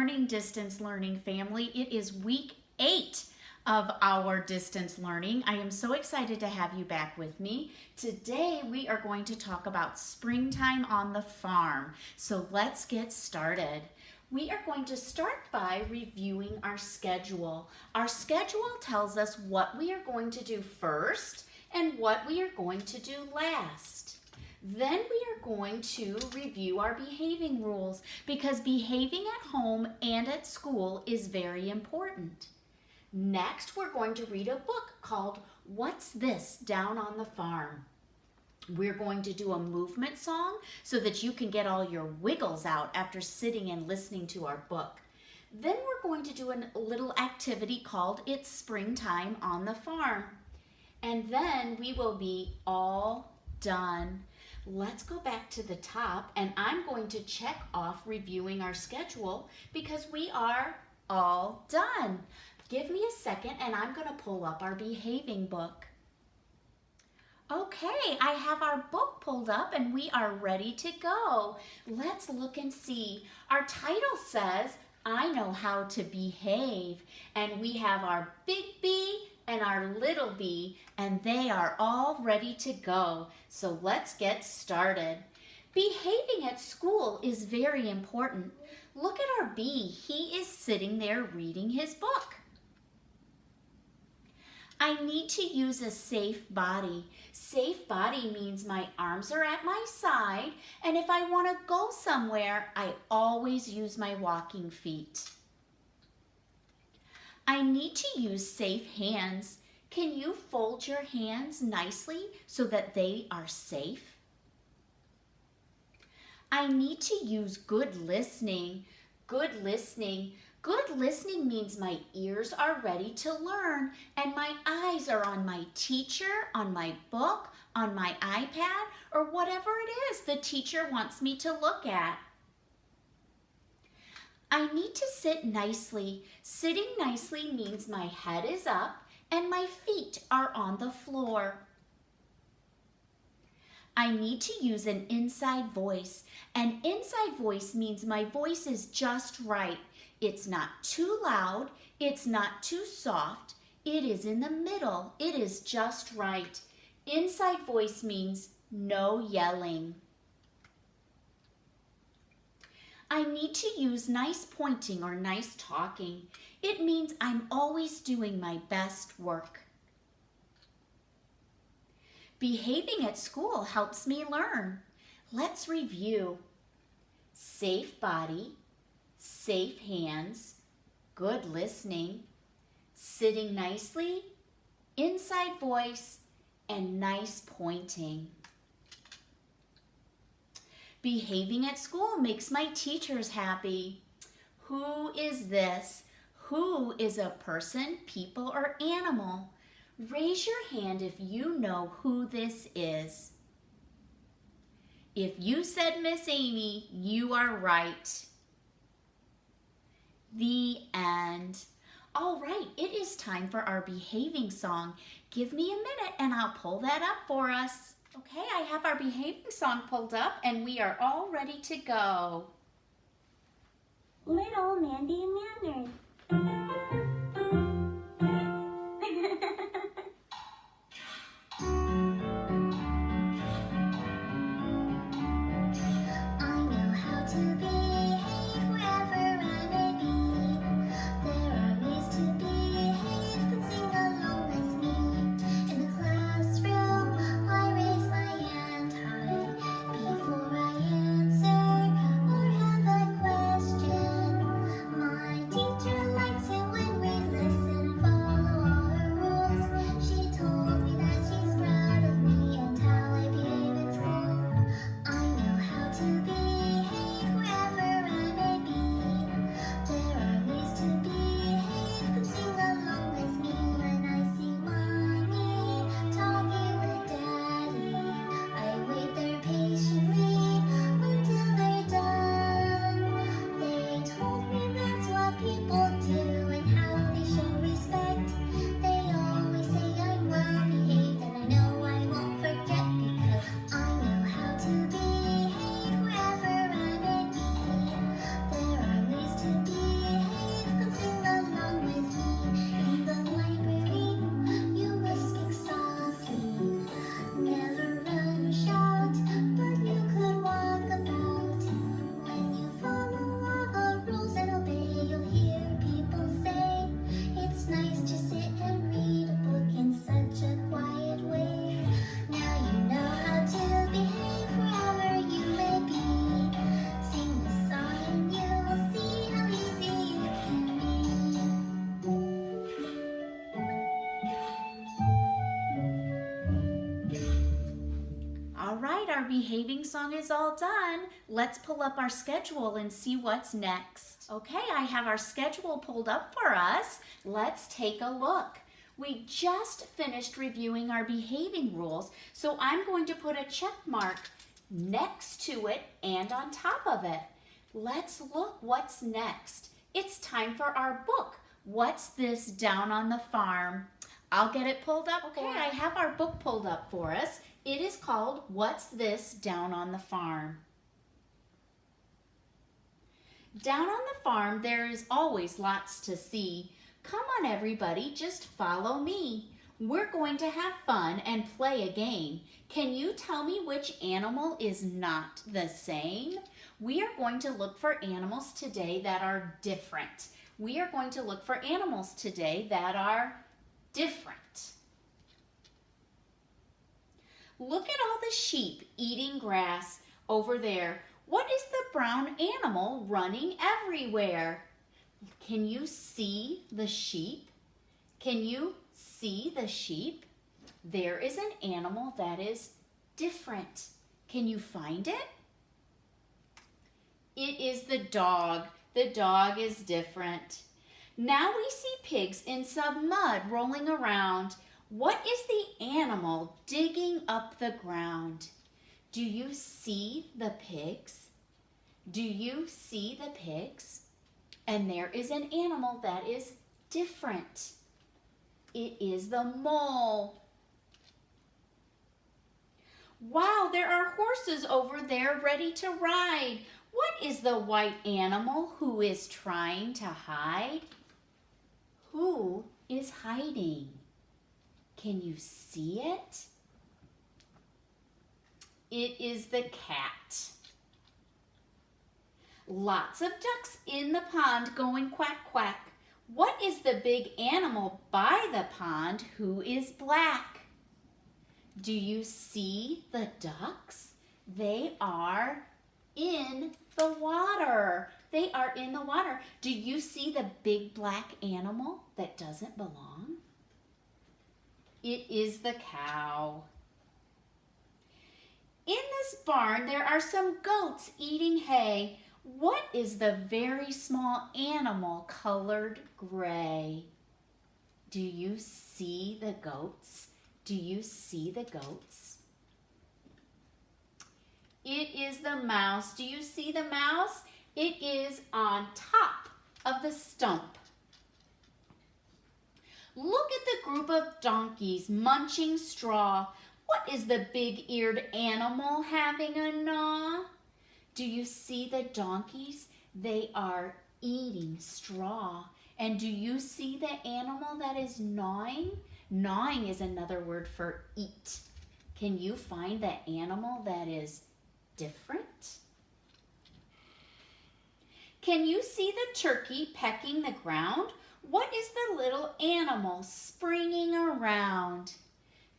morning, distance learning family. It is week 8 of our distance learning. I am so excited to have you back with me. Today we are going to talk about springtime on the farm. So let's get started. We are going to start by reviewing our schedule. Our schedule tells us what we are going to do first and what we are going to do last. Then we are going to review our behaving rules because behaving at home and at school is very important. Next, we're going to read a book called What's This Down on the Farm? We're going to do a movement song so that you can get all your wiggles out after sitting and listening to our book. Then we're going to do a little activity called It's Springtime on the Farm. And then we will be all done. Let's go back to the top and I'm going to check off reviewing our schedule because we are all done. Give me a second and I'm going to pull up our behaving book. Okay, I have our book pulled up and we are ready to go. Let's look and see. Our title says, I know how to behave. And we have our big B and our little b, and they are all ready to go. So let's get started. Behaving at school is very important. Look at our B. He is sitting there reading his book. I need to use a safe body. Safe body means my arms are at my side, and if I want to go somewhere, I always use my walking feet. I need to use safe hands. Can you fold your hands nicely so that they are safe? I need to use good listening. Good listening. Good listening means my ears are ready to learn and my eyes are on my teacher, on my book, on my iPad, or whatever it is the teacher wants me to look at. I need to sit nicely. Sitting nicely means my head is up and my feet are on the floor. I need to use an inside voice. An inside voice means my voice is just right. It's not too loud, it's not too soft, it is in the middle. It is just right. Inside voice means no yelling. I need to use nice pointing or nice talking. It means I'm always doing my best work. Behaving at school helps me learn. Let's review. Safe body, safe hands, good listening, sitting nicely, inside voice, and nice pointing. Behaving at school makes my teachers happy. Who is this? Who is a person, people, or animal? Raise your hand if you know who this is. If you said Miss Amy, you are right. The end. All right, it is time for our behaving song. Give me a minute and I'll pull that up for us. Okay, I have our behaving song pulled up and we are all ready to go. Little Mandy Manners. Teacher our behaving song is all done. Let's pull up our schedule and see what's next. Okay, I have our schedule pulled up for us. Let's take a look. We just finished reviewing our behaving rules, so I'm going to put a check mark next to it and on top of it. Let's look what's next. It's time for our book. What's This Down on the Farm? I'll get it pulled up. Okay, I have our book pulled up for us. It is called What's This Down on the Farm? Down on the farm, there is always lots to see. Come on, everybody, just follow me. We're going to have fun and play a game. Can you tell me which animal is not the same? We are going to look for animals today that are different. We are going to look for animals today that are different. Look at all the sheep eating grass over there. What is the brown animal running everywhere? Can you see the sheep? Can you see the sheep? There is an animal that is different. Can you find it? It is the dog. The dog is different. Now we see pigs in some mud rolling around. What is the animal digging up the ground? Do you see the pigs? Do you see the pigs? And there is an animal that is different. It is the mole. Wow, there are horses over there ready to ride. What is the white animal who is trying to hide? Who is hiding? Can you see it? It is the cat. Lots of ducks in the pond going quack, quack. What is the big animal by the pond who is black? Do you see the ducks? They are in the water. They are in the water. Do you see the big black animal that doesn't belong? It is the cow. In this barn, there are some goats eating hay. What is the very small animal colored gray? Do you see the goats? Do you see the goats? It is the mouse. Do you see the mouse? It is on top of the stump. Look at the group of donkeys munching straw. What is the big-eared animal having a gnaw? Do you see the donkeys? They are eating straw. And do you see the animal that is gnawing? Gnawing is another word for eat. Can you find the animal that is different? Can you see the turkey pecking the ground? What is the little animal springing around?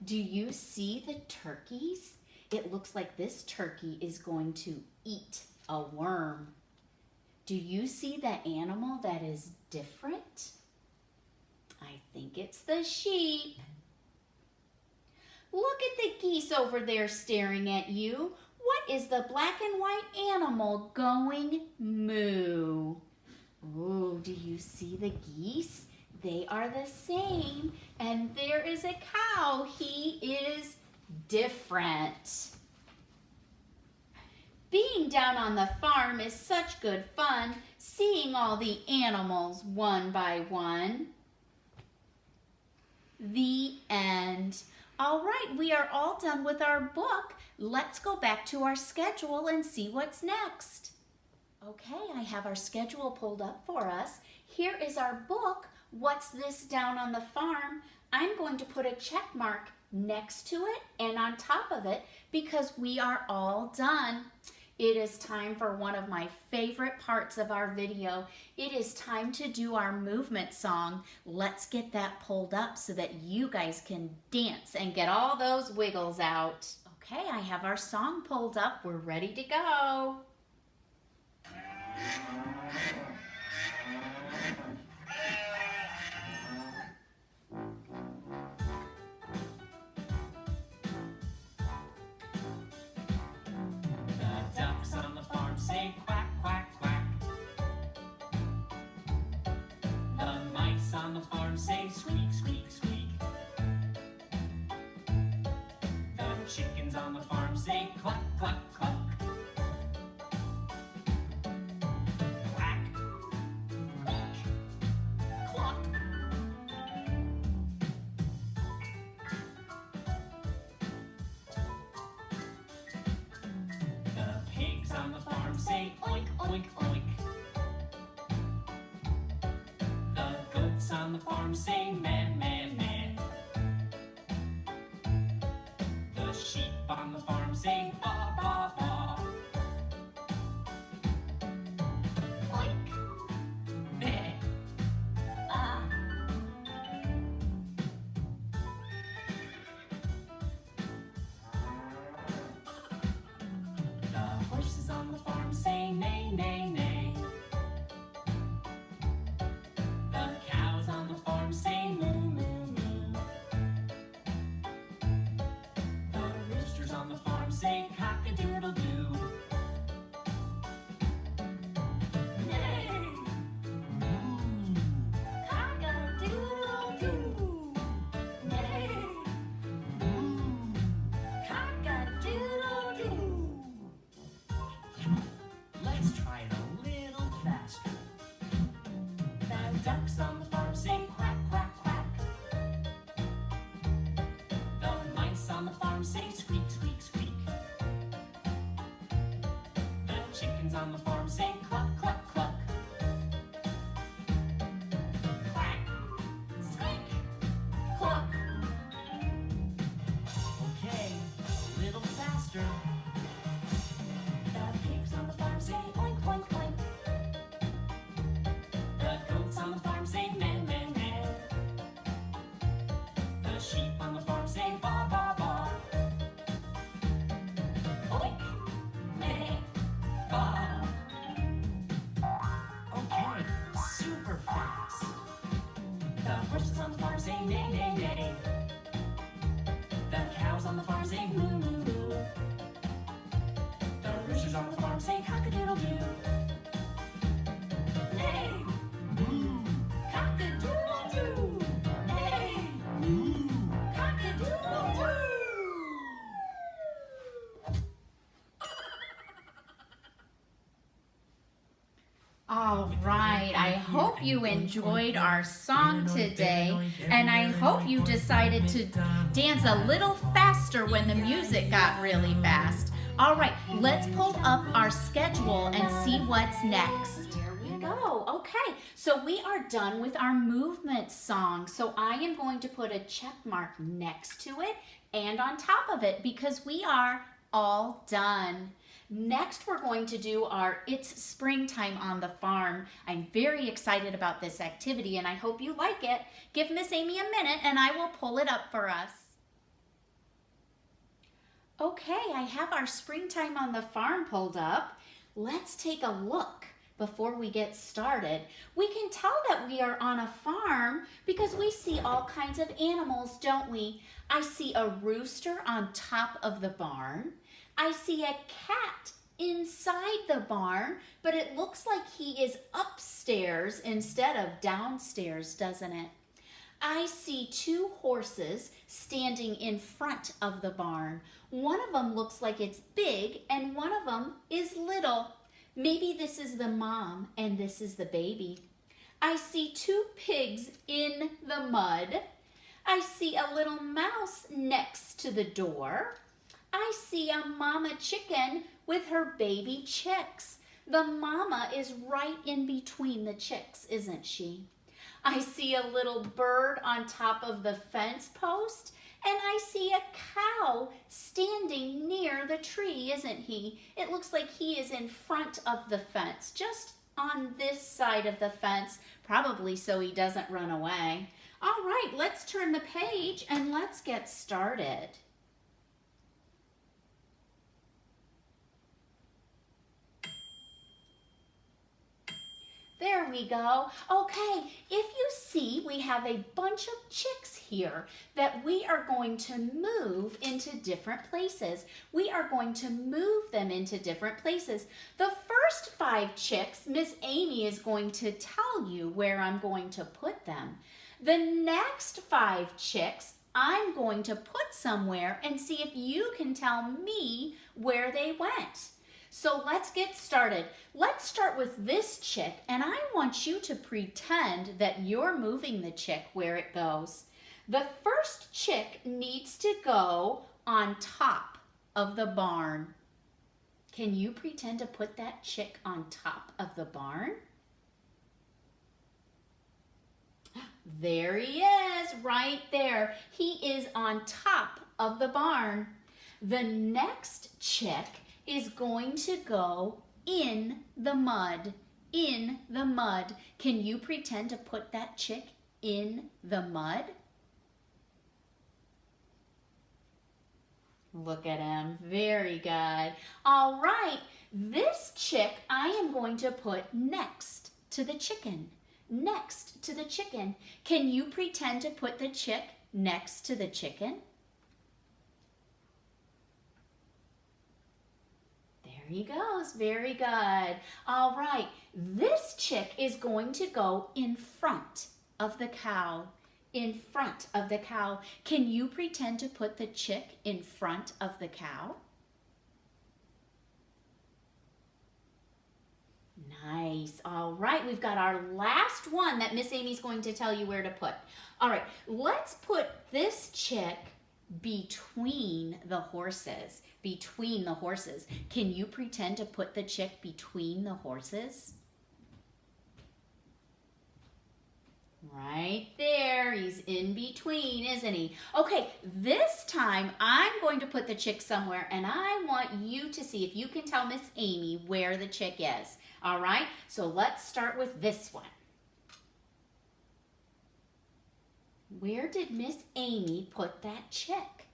Do you see the turkeys? It looks like this turkey is going to eat a worm. Do you see the animal that is different? I think it's the sheep. Look at the geese over there staring at you. What is the black and white animal going moo? Oh, do you see the geese? They are the same. And there is a cow. He is different. Being down on the farm is such good fun, seeing all the animals one by one. The end. All right, we are all done with our book. Let's go back to our schedule and see what's next. Okay, I have our schedule pulled up for us. Here is our book, What's This Down on the Farm? I'm going to put a check mark next to it and on top of it because we are all done. It is time for one of my favorite parts of our video. It is time to do our movement song. Let's get that pulled up so that you guys can dance and get all those wiggles out. Okay, I have our song pulled up. We're ready to go. farm say squeak, squeak, squeak. The chickens on the farm say cluck, cluck, cluck. Quack, squeak, cluck. The pigs on the farm say oink, oink, oink. The goats on the farm say man, man, man. The sheep on the farm say ba, ba, ba. Oink, meh, ba. The horses on the farm say neigh, neigh, neigh. The cows on the farm say moo, moo, moo. The roosters on the farm say cock-a-doodle-doo. Neigh, moo, cock-a-doodle-doo. Neigh, moo, cock-a-doodle-doo. Let's try it a little faster. The ducks on the farm say quack, quack, quack. The mice on the farm say squeak, squeak, squeak. The chickens on the farm say cluck, cluck, cluck. Quack, squeak, cluck. Okay, a little faster. The pigs on the farm say oink, oink, oink. The goats on the farm say man, man, man. The sheep on the farm say ba, ba, ba. Oink, meh, ba. Okay, super fast. The horses on the farm say neigh, neigh, neigh. The cows on the farm say moo, moo, moo. The roosters on the farm say cock-a-doodle-doo. Neigh, moo, cock-a-doodle-doo. Neigh, moo, cock-a-doodle-doo. All right, I hope you enjoyed our song today, and I hope you decided to dance a little faster when the music got really fast. All right, let's pull up our schedule and see what's next. Here we go. Okay, so we are done with our movement song. So I am going to put a check mark next to it and on top of it because we are all done. Next, we're going to do our It's Springtime on the Farm. I'm very excited about this activity and I hope you like it. Give Miss Amy a minute and I will pull it up for us. Okay, I have our Springtime on the Farm pulled up. Let's take a look before we get started. We can tell that we are on a farm because we see all kinds of animals, don't we? I see a rooster on top of the barn. I see a cat inside the barn, but it looks like he is upstairs instead of downstairs, doesn't it? I see two horses standing in front of the barn. One of them looks like it's big and one of them is little. Maybe this is the mom and this is the baby. I see two pigs in the mud. I see a little mouse next to the door. I see a mama chicken with her baby chicks. The mama is right in between the chicks, isn't she? I see a little bird on top of the fence post, and I see a cow standing near the tree, isn't he? It looks like he is in front of the fence, just on this side of the fence, probably so he doesn't run away. All right, let's turn the page and let's get started. There we go. Okay, if you see, we have a bunch of chicks here that we are going to move into different places. We are going to move them into different places. The first 5 chicks, Miss Amy is going to tell you where I'm going to put them. The next 5 chicks, I'm going to put somewhere and see if you can tell me where they went. So let's get started. Let's start with this chick, and I want you to pretend that you're moving the chick where it goes. The first chick needs to go on top of the barn. Can you pretend to put that chick on top of the barn? There he is, right there. He is on top of the barn. The next chick is going to go in the mud. In the mud. Can you pretend to put that chick in the mud? Look at him. Very good. All right. This chick I am going to put next to the chicken. Next to the chicken. Can you pretend to put the chick next to the chicken? There he goes. Very good. All right. This chick is going to go in front of the cow. In front of the cow. Can you pretend to put the chick in front of the cow? Nice. All right, we've got our last one that Miss Amy's going to tell you where to put. All right, let's put this chick between the horses. Between the horses. Can you pretend to put the chick between the horses? Right there. He's in between, isn't he? Okay, this time I'm going to put the chick somewhere, and I want you to see if you can tell Miss Amy where the chick is. All right, so let's start with this one. Where did Miss Amy put that chick?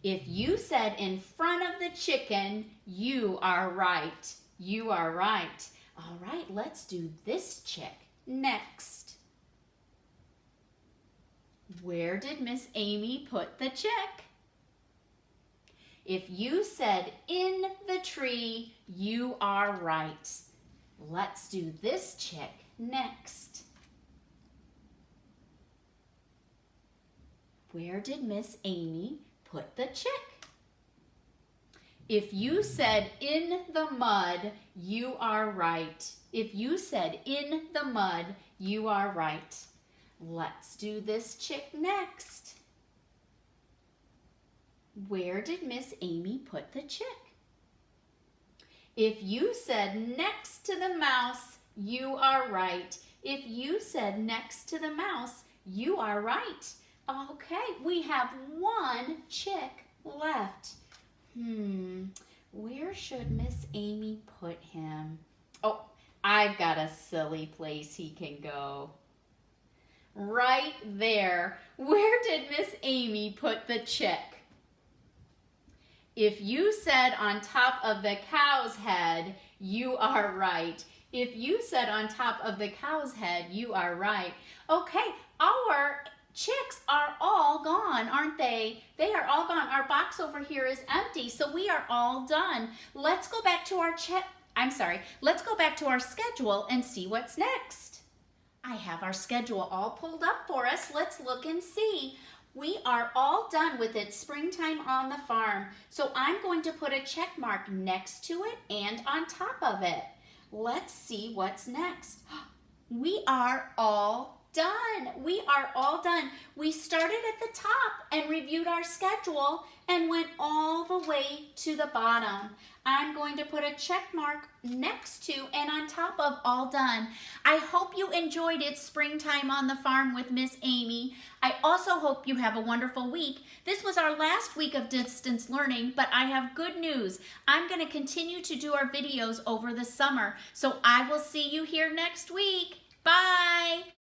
If you said in front of the chicken, you are right. You are right. All right, let's do this chick next. Where did Miss Amy put the chick? If you said in the tree, you are right. Let's do this chick next. Where did Miss Amy put the chick? If you said in the mud, you are right. If you said in the mud, you are right. Let's do this chick next. Where did Miss Amy put the chick? If you said next to the mouse, you are right. If you said next to the mouse, you are right. Okay, we have one chick left. Where should Miss Amy put him? Oh, I've got a silly place he can go. Right there. Where did Miss Amy put the chick? If you said on top of the cow's head, you are right. If you said on top of the cow's head, you are right. Okay, our chicks are all gone, aren't they? They are all gone. Our box over here is empty, so we are all done. Let's go back to our let's go back to our schedule and see what's next. I have our schedule all pulled up for us. Let's look and see. We are all done with it, springtime on the farm. So I'm going to put a check mark next to it and on top of it. Let's see what's next. We are all done. We are all done. We started at the top and reviewed our schedule and went all the way to the bottom. I'm going to put a check mark next to and on top of all done. I hope you enjoyed it, springtime on the farm with Miss Amy. I also hope you have a wonderful week. This was our last week of distance learning, but I have good news. I'm going to continue to do our videos over the summer, so I will see you here next week. Bye.